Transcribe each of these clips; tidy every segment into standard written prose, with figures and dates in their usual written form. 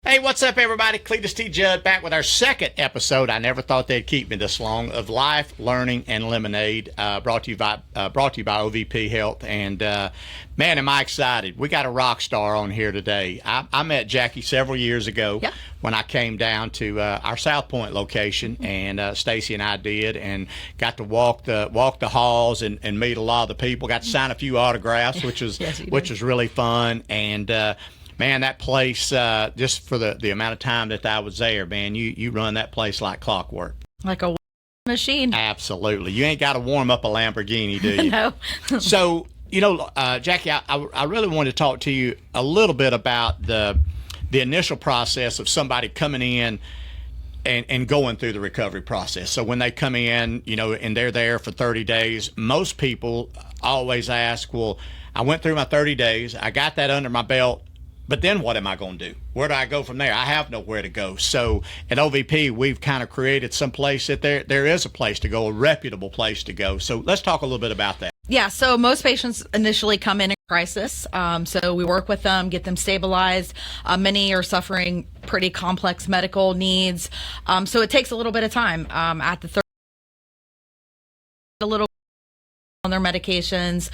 Hey, what's up, everybody? Cledus T. Judd back with our second episode. I never thought they'd keep me this long of Life, Learning, and Lemonade, brought to you by OVP Health. And man, am I excited! We got a rock star on here today. I met Jackie several years ago when I came down to our South Point location, and Stacy and I did, and got to walk the halls and meet a lot of the people. Got to sign a few autographs, which was really fun. And man, that place, just for the amount of time that I was there, man, you run that place like clockwork. Like a machine. Absolutely. You ain't got to warm up a Lamborghini, do you? No. So, Jackie, I really wanted to talk to you a little bit about the initial process of somebody coming in and going through the recovery process. So when they come in, and they're there for 30 days, most people always ask, well, I went through my 30 days, I got that under my belt, but then what am I going to do? Where do I go from there? I have nowhere to go. So at OVP, we've kind of created some place that there is a place to go, a reputable place to go. So let's talk a little bit about that. Yeah, so most patients initially come in crisis. So we work with them, get them stabilized. Many are suffering pretty complex medical needs. So it takes a little bit of time. At the third, a little on their medications.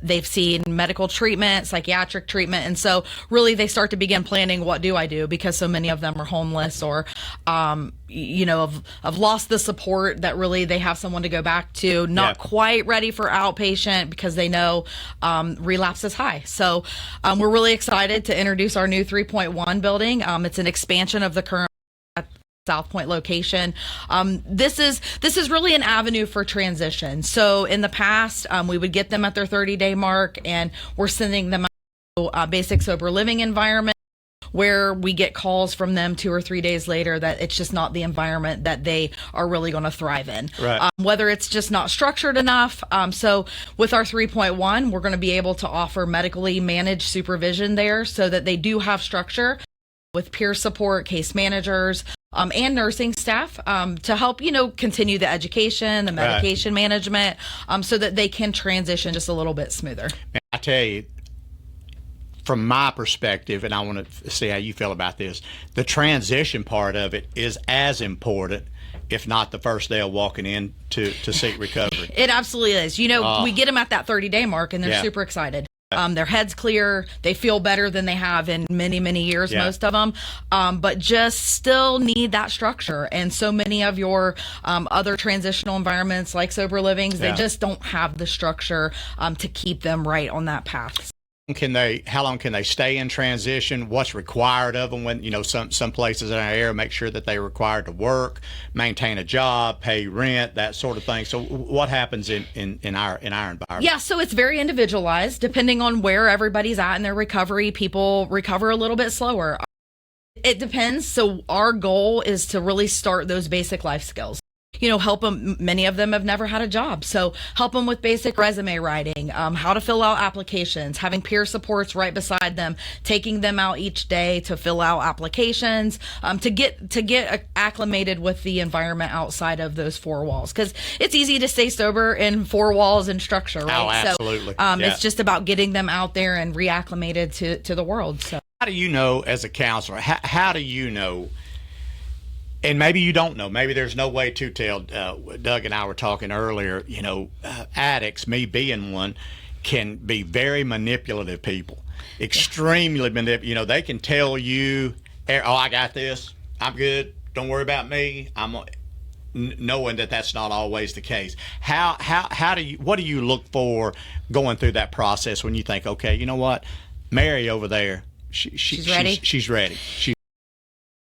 They've seen medical treatment, psychiatric treatment, and so really they start to begin planning, what do I do? Because so many of them are homeless or have lost the support that really they have someone to go back to, not quite ready for outpatient because they know relapse is high. So we're really excited to introduce our new 3.1 building. It's an expansion of the current South Point location. This is really an avenue for transition. So in the past, we would get them at their 30-day mark, and we're sending them to a basic sober living environment where we get calls from them 2 or 3 days later that it's just not the environment that they are really going to thrive in. Right. Whether it's just not structured enough. So with our 3.1, we're going to be able to offer medically managed supervision there so that they do have structure with peer support, case managers, and nursing staff to help, continue the education, the medication management, so that they can transition just a little bit smoother. I tell you, from my perspective, and I want to see how you feel about this, the transition part of it is as important, if not the first day of walking in to seek recovery. It absolutely is. We get them at that 30-day mark, and they're super excited. Their head's clear. They feel better than they have in many, many years, most of them, but just still need that structure. And so many of your other transitional environments like sober livings, they just don't have the structure to keep them right on that path. How long can they stay in transition? What's required of them when, some places in our area make sure that they're required to work, maintain a job, pay rent, that sort of thing. So what happens in our environment? Yeah, so it's very individualized. Depending on where everybody's at in their recovery, people recover a little bit slower. It depends. So our goal is to really start those basic life skills. Help them. Many of them have never had a job. So help them with basic resume writing, how to fill out applications, having peer supports right beside them, taking them out each day to fill out applications, to get acclimated with the environment outside of those four walls. Because it's easy to stay sober in four walls and structure, right? Oh, absolutely. So it's just about getting them out there and reacclimated to the world. So how do you know as a counselor, how do you know? And maybe you don't know. Maybe there's no way to tell. Doug and I were talking earlier, addicts, me being one, can be very manipulative people. Extremely manipulative. They can tell you, oh, I got this. I'm good. Don't worry about me. Knowing that that's not always the case. What do you look for going through that process when you think, okay, you know what? Mary over there, she's ready. She's ready.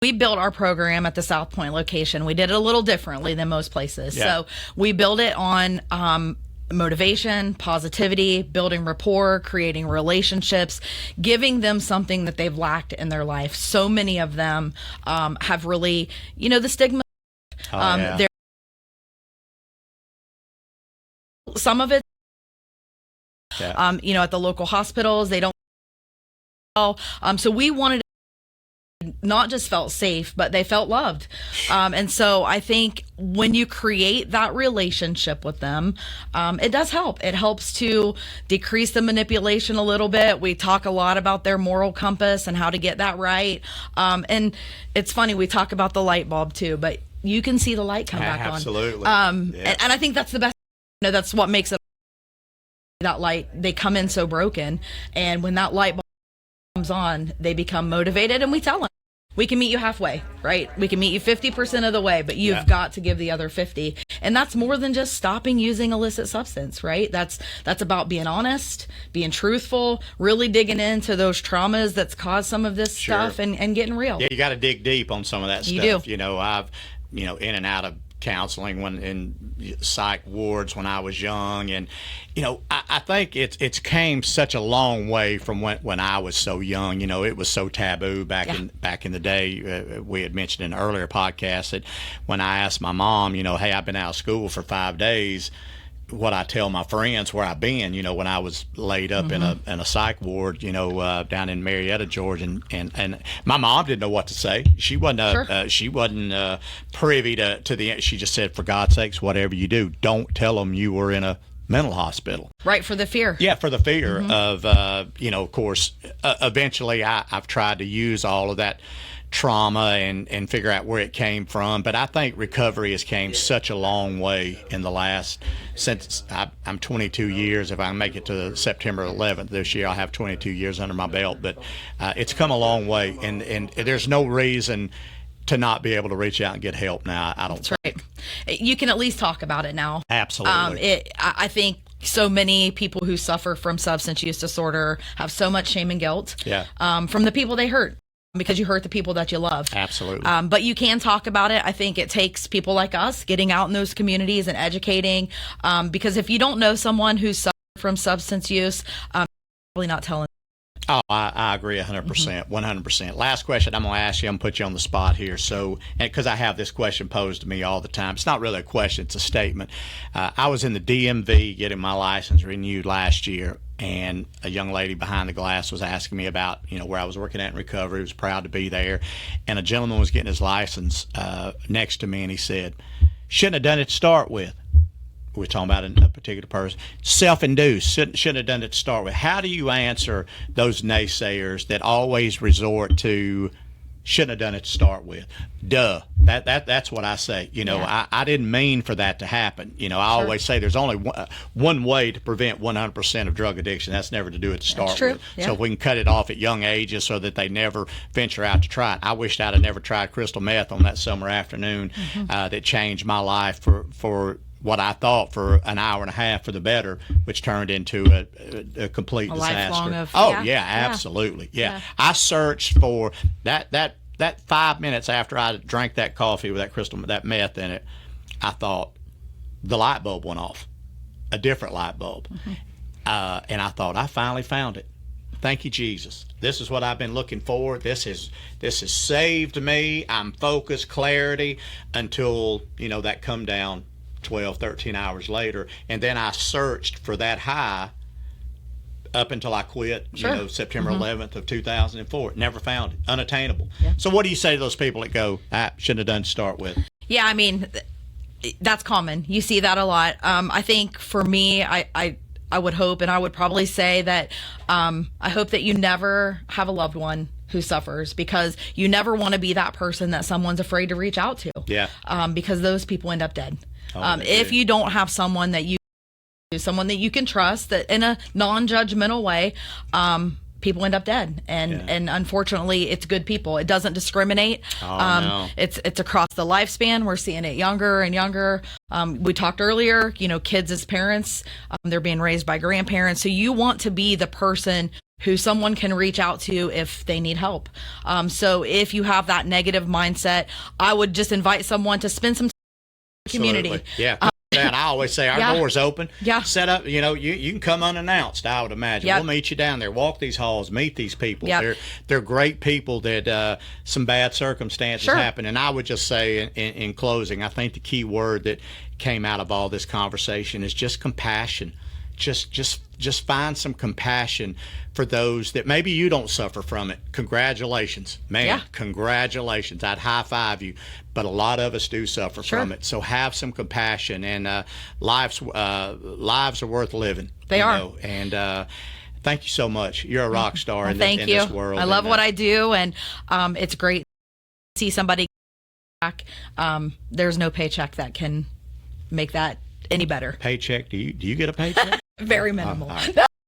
We built our program at the South Point location. We did it a little differently than most places. So we built it on motivation, positivity, building rapport, creating relationships, giving them something that they've lacked in their life. So many of them have really, the stigma. Some of it, at the local hospitals, they don't. So we wanted not just felt safe, but they felt loved. And so I think when you create that relationship with them, it does help. It helps to decrease the manipulation a little bit. We talk a lot about their moral compass and how to get that right. And it's funny, we talk about the light bulb too, but you can see the light come back on. Absolutely. And I think that's the best. That's what makes it, that light. They come in so broken, and when that light bulb comes on, they become motivated, and we tell them, we can meet you halfway, right? We can meet you 50% of the way, but you've got to give the other 50. And that's more than just stopping using illicit substance, right? That's about being honest, being truthful, really digging into those traumas that's caused some of this stuff and getting real. Yeah, you got to dig deep on some of that You stuff. do. You know, I've, in and out of counseling when in psych wards when I was young, and I think it's came such a long way from when I was so young. It was so taboo back in the day. We had mentioned in an earlier podcast that when I asked my mom, hey, I've been out of school for 5 days, what I tell my friends where I've been, when I was laid up in a psych ward, down in Marietta, Georgia, and my mom didn't know what to say. She wasn't privy to the. She just said, for God's sakes, whatever you do, don't tell them you were in a mental hospital. Right, for the fear. Yeah, for the fear of, of course, eventually I've tried to use all of that trauma and figure out where it came from. But I think recovery has came such a long way in the last, since I'm 22 years. If I make it to September 11th this year, I'll have 22 years under my belt. But it's come a long way, and there's no reason to not be able to reach out and get help now. I don't. That's right. You can at least talk about it now. Absolutely. I think so many people who suffer from substance use disorder have so much shame and guilt from the people they hurt, because you hurt the people that you love. Absolutely. But you can talk about it. I think it takes people like us getting out in those communities and educating, because if you don't know someone who's suffered from substance use, probably not telling. Oh, I agree 100%, 100%. Last question I'm going to ask you. I'm going to put you on the spot here. So, because I have this question posed to me all the time. It's not really a question, it's a statement. I was in the DMV getting my license renewed last year, and a young lady behind the glass was asking me about, where I was working at in recovery. Was proud to be there. And a gentleman was getting his license next to me, and he said, shouldn't have done it to start with. We're talking about a particular person. Self-induced. Shouldn't have done it to start with. How do you answer those naysayers that always resort to shouldn't have done it to start with? Duh. That's what I say. I didn't mean for that to happen. I always say there's only one way to prevent 100% of drug addiction. That's never to do it to start with. Yeah. So if we can cut it off at young ages so that they never venture out to try it. I wished I'd have never tried crystal meth on that summer afternoon. That changed my life for what I thought for an hour and a half for the better, which turned into a complete disaster. Absolutely. Yeah. I searched for that 5 minutes after I drank that coffee with that meth in it. I thought the light bulb went off, a different light bulb. And I thought, I finally found it. Thank you, Jesus. This is what I've been looking for. This has saved me. I'm focused, clarity, until, that come down 12, 13 hours later. And then I searched for that high up until I quit, September 11th of 2004. Never found it. Unattainable. Yeah. So what do you say to those people that go, shouldn't have done to start with? Yeah, I mean, that's common. You see that a lot. I think for me, I would hope, and I would probably say that I hope that you never have a loved one who suffers, because you never want to be that person that someone's afraid to reach out to. Yeah. Because those people end up dead. If you don't have someone that you can trust, that in a non-judgmental way, people end up dead, and unfortunately, it's good people. It doesn't discriminate. No. It's across the lifespan. We're seeing it younger and younger. We talked earlier, kids as parents, they're being raised by grandparents. So you want to be the person who someone can reach out to if they need help. So if you have that negative mindset, I would just invite someone to spend some time in the community. Yeah. And I always say our door's open. Yeah. Set up, you can come unannounced, I would imagine. We'll meet you down there, walk these halls, meet these people. They're great people that some bad circumstances happen. And I would just say in closing, I think the key word that came out of all this conversation is just compassion. just find some compassion for those that maybe you don't suffer from it. Congratulations, man. Yeah. Congratulations. I'd high five you, but a lot of us do suffer Sure. from it. So have some compassion, and lives are worth living. They are. And thank you so much. You're a rock star Well, in thank you. this world. I love what I do, and it's great to see somebody back. There's no paycheck that can make that any better. Paycheck? Do you get a paycheck? Very minimal. All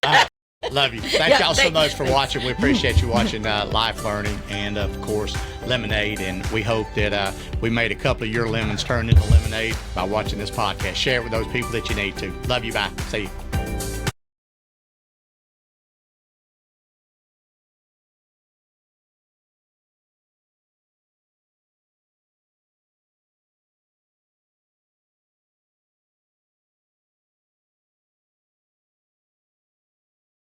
right. Love you. Thank y'all so much for watching. We appreciate you watching Life Learning and, of course, Lemonade. And we hope that we made a couple of your lemons turn into lemonade by watching this podcast. Share it with those people that you need to. Love you. Bye. See you.